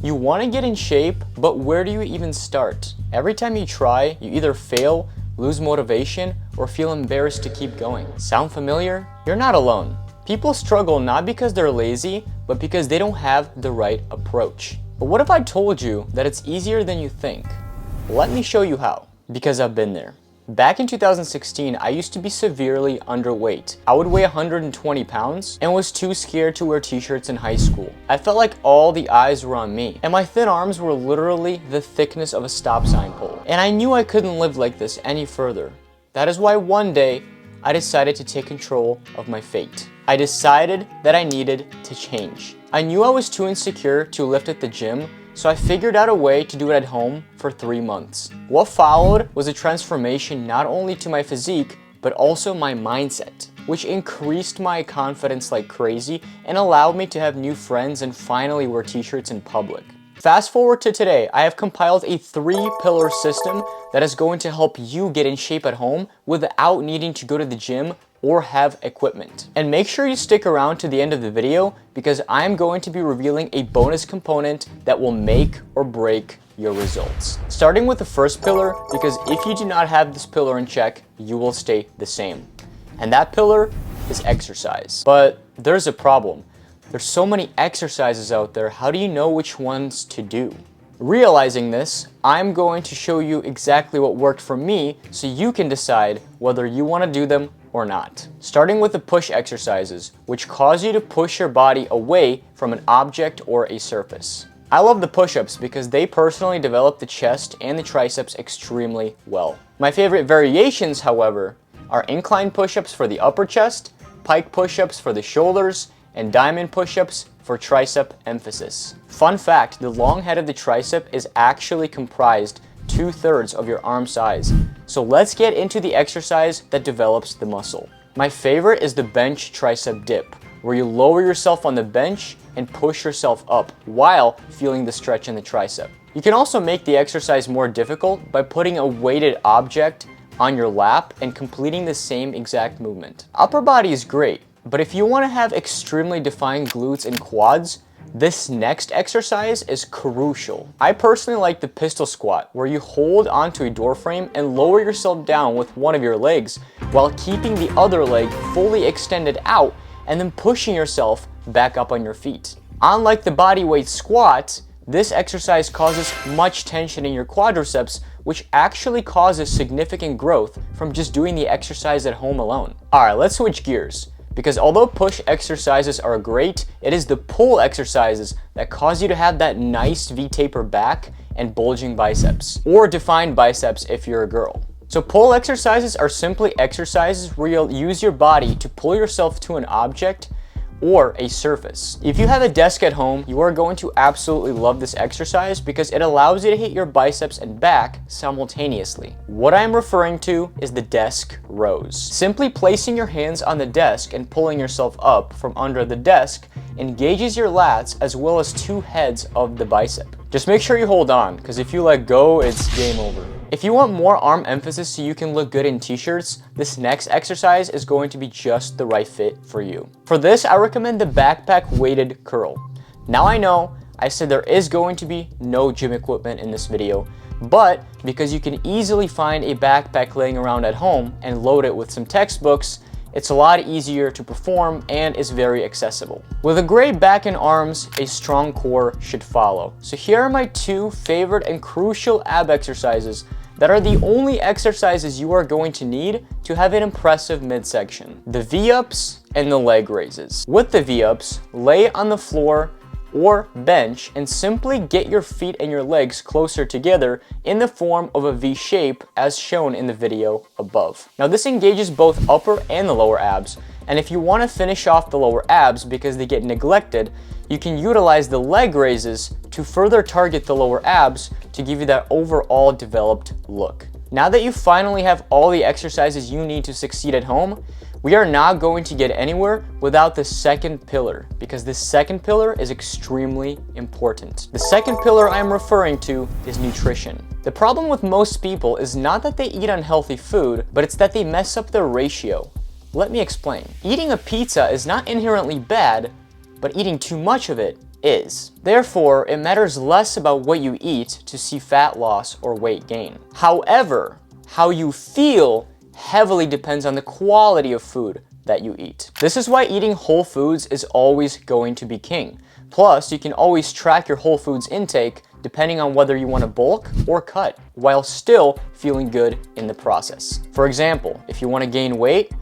You want to get in shape, but where do you even start? Every time you try, you either fail, lose motivation, or feel embarrassed to keep going. Sound familiar? You're not alone. People struggle not because they're lazy, but because they don't have the right approach. But what if I told you that it's easier than you think? Let me show you how, because I've been there. Back in 2016, I used to be severely underweight. I would weigh 120 pounds and was too scared to wear t-shirts in high school. I felt like all the eyes were on me, and my thin arms were literally the thickness of a stop sign pole. And I knew I couldn't live like this any further. That is why one day, I decided to take control of my fate. I decided that I needed to change. I knew I was too insecure to lift at the gym, so I figured out a way to do it at home for 3 months. What followed was a transformation not only to my physique, but also my mindset, which increased my confidence like crazy and allowed me to have new friends and finally wear t-shirts in public. Fast forward to today, I have compiled a 3-pillar system that is going to help you get in shape at home without needing to go to the gym or have equipment. And make sure you stick around to the end of the video because I'm going to be revealing a bonus component that will make or break your results. Starting with the first pillar, because if you do not have this pillar in check, you will stay the same. And that pillar is exercise. But there's a problem. There's so many exercises out there, how do you know which ones to do? Realizing this, I'm going to show you exactly what worked for me so you can decide whether you want to do them or not. Starting with the push exercises, which cause you to push your body away from an object or a surface. I love the push-ups because they personally develop the chest and the triceps extremely well. My favorite variations, however, are incline push-ups for the upper chest, pike push-ups for the shoulders, and diamond push-ups for tricep emphasis. Fun fact, the long head of the tricep is actually comprised 2/3 of your arm size. So let's get into the exercise that develops the muscle. My favorite is the bench tricep dip, where you lower yourself on the bench and push yourself up while feeling the stretch in the tricep. You can also make the exercise more difficult by putting a weighted object on your lap and completing the same exact movement. Upper body is great, but if you want to have extremely defined glutes and quads, this next exercise is crucial. I personally like the pistol squat, where you hold onto a door frame and lower yourself down with one of your legs while keeping the other leg fully extended out and then pushing yourself back up on your feet. Unlike the bodyweight squat, this exercise causes much tension in your quadriceps, which actually causes significant growth from just doing the exercise at home alone. Alright, let's switch gears. Because although push exercises are great, it is the pull exercises that cause you to have that nice V-taper back and bulging biceps, or defined biceps if you're a girl. So pull exercises are simply exercises where you'll use your body to pull yourself to an object or a surface. If you have a desk at home, you are going to absolutely love this exercise because it allows you to hit your biceps and back simultaneously. What I'm referring to is the desk rows. Simply placing your hands on the desk and pulling yourself up from under the desk engages your lats as well as 2 heads of the bicep. Just make sure you hold on, because if you let go, it's game over. If you want more arm emphasis so you can look good in t-shirts, this next exercise is going to be just the right fit for you. For this, I recommend the backpack weighted curl. Now I know I said there is going to be no gym equipment in this video, but because you can easily find a backpack laying around at home and load it with some textbooks, it's a lot easier to perform and is very accessible. With a great back and arms, a strong core should follow. So here are my 2 favorite and crucial ab exercises that are the only exercises you are going to need to have an impressive midsection. The V-ups and the leg raises. With the V-ups, lay on the floor or bench and simply get your feet and your legs closer together in the form of a V shape as shown in the video above. Now this engages both upper and the lower abs, and if you want to finish off the lower abs because they get neglected, you can utilize the leg raises to further target the lower abs to give you that overall developed look. Now that you finally have all the exercises you need to succeed at home, we are not going to get anywhere without the second pillar, because this second pillar is extremely important. The second pillar I am referring to is nutrition. The problem with most people is not that they eat unhealthy food, but it's that they mess up their ratio. Let me explain. Eating a pizza is not inherently bad, but eating too much of it is. Therefore, it matters less about what you eat to see fat loss or weight gain. However, how you feel heavily depends on the quality of food that you eat. This is why eating whole foods is always going to be king. Plus, you can always track your whole foods intake depending on whether you want to bulk or cut, while still feeling good in the process. For example, if you want to gain weight,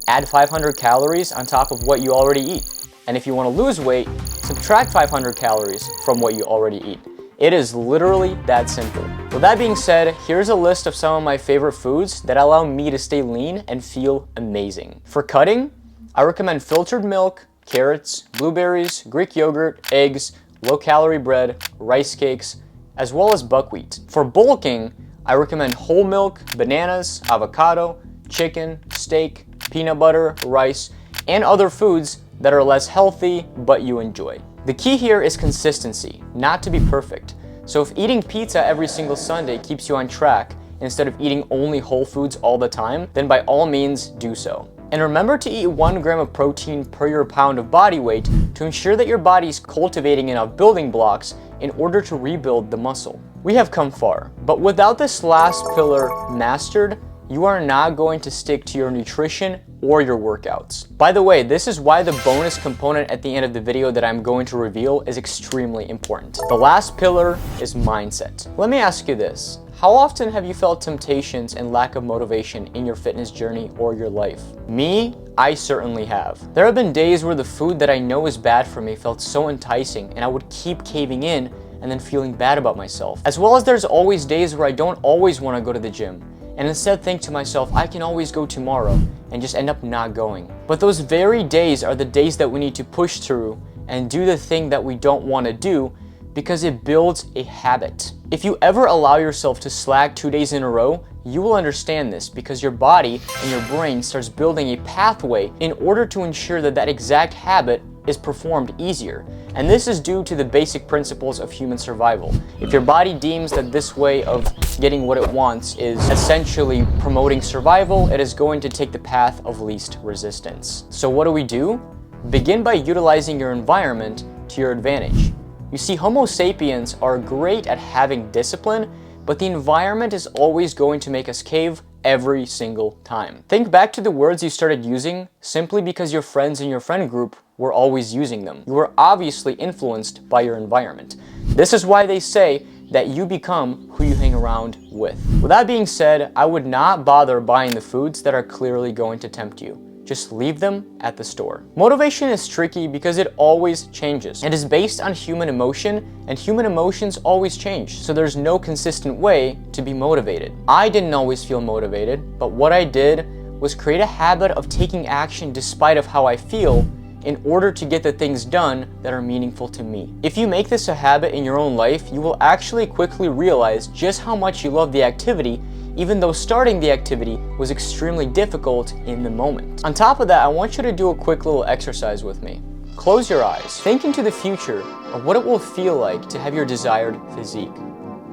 add 500 calories on top of what you already eat. And if you want to lose weight, subtract 500 calories from what you already eat. It is literally that simple. With that being said, here's a list of some of my favorite foods that allow me to stay lean and feel amazing. For cutting, I recommend filtered milk, carrots, blueberries, Greek yogurt, eggs, low-calorie bread, rice cakes, as well as buckwheat. For bulking, I recommend whole milk, bananas, avocado, chicken, steak, peanut butter, rice, and other foods that are less healthy but you enjoy. The key here is consistency, not to be perfect. So if eating pizza every single Sunday keeps you on track instead of eating only whole foods all the time, then by all means do so. And remember to eat 1 gram of protein per your pound of body weight to ensure that your body is cultivating enough building blocks in order to rebuild the muscle. We have come far, but without this last pillar mastered, you are not going to stick to your nutrition or your workouts. By the way, this is why the bonus component at the end of the video that I'm going to reveal is extremely important. The last pillar is mindset. Let me ask you this. How often have you felt temptations and lack of motivation in your fitness journey or your life? Me, I certainly have. There have been days where the food that I know is bad for me felt so enticing and I would keep caving in and then feeling bad about myself. As well as there's always days where I don't always want to go to the gym and instead think to myself, I can always go tomorrow, and just end up not going. But those very days are the days that we need to push through and do the thing that we don't want to do because it builds a habit. If you ever allow yourself to slack 2 days in a row, you will understand this because your body and your brain starts building a pathway in order to ensure that that exact habit is performed easier. And this is due to the basic principles of human survival. If your body deems that this way of getting what it wants is essentially promoting survival, it is going to take the path of least resistance. So what do? Begin by utilizing your environment to your advantage. You see, Homo sapiens are great at having discipline, but the environment is always going to make us cave every single time. Think back to the words you started using simply because your friends in your friend group were always using them. You were obviously influenced by your environment. This is why they say that you become who you hang around with. With that being said, I would not bother buying the foods that are clearly going to tempt you. Just leave them at the store. Motivation is tricky because it always changes. It is based on human emotion, and human emotions always change, so there's no consistent way to be motivated. I didn't always feel motivated, but what I did was create a habit of taking action despite of how I feel in order to get the things done that are meaningful to me. If you make this a habit in your own life, you will actually quickly realize just how much you love the activity, even though starting the activity was extremely difficult in the moment. On top of that, I want you to do a quick little exercise with me. Close your eyes. Think into the future of what it will feel like to have your desired physique.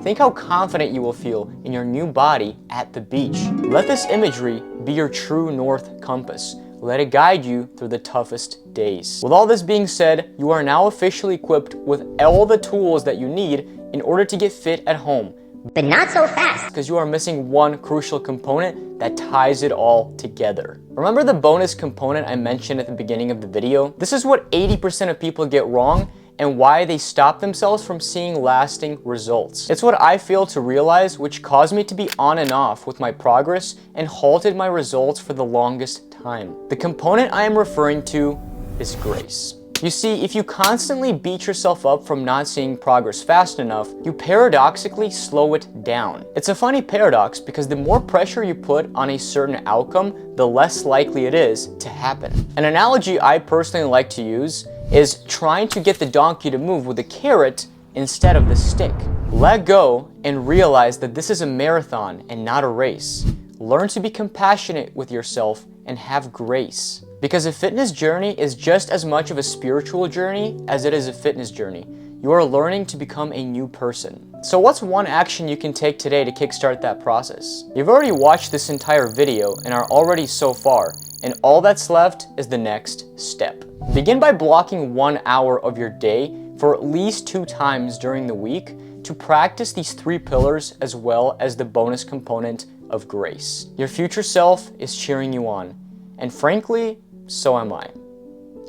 Think how confident you will feel in your new body at the beach. Let this imagery be your true north compass. Let it guide you through the toughest days. With all this being said, you are now officially equipped with all the tools that you need in order to get fit at home. But not so fast, because you are missing one crucial component that ties it all together. Remember the bonus component I mentioned at the beginning of the video? This is what 80% of people get wrong and why they stop themselves from seeing lasting results. It's what I failed to realize, which caused me to be on and off with my progress and halted my results for the longest time. The component I am referring to is grace. You see, if you constantly beat yourself up from not seeing progress fast enough, you paradoxically slow it down. It's a funny paradox because the more pressure you put on a certain outcome, the less likely it is to happen. An analogy I personally like to use is trying to get the donkey to move with a carrot instead of the stick. Let go and realize that this is a marathon and not a race. Learn to be compassionate with yourself and have grace. Because a fitness journey is just as much of a spiritual journey as it is a fitness journey. You are learning to become a new person. So what's one action you can take today to kickstart that process? You've already watched this entire video and are already so far, and all that's left is the next step. Begin by blocking 1 hour of your day for at least 2 times during the week to practice these 3 pillars as well as the bonus component of grace. Your future self is cheering you on, and frankly, so am I.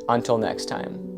Until next time.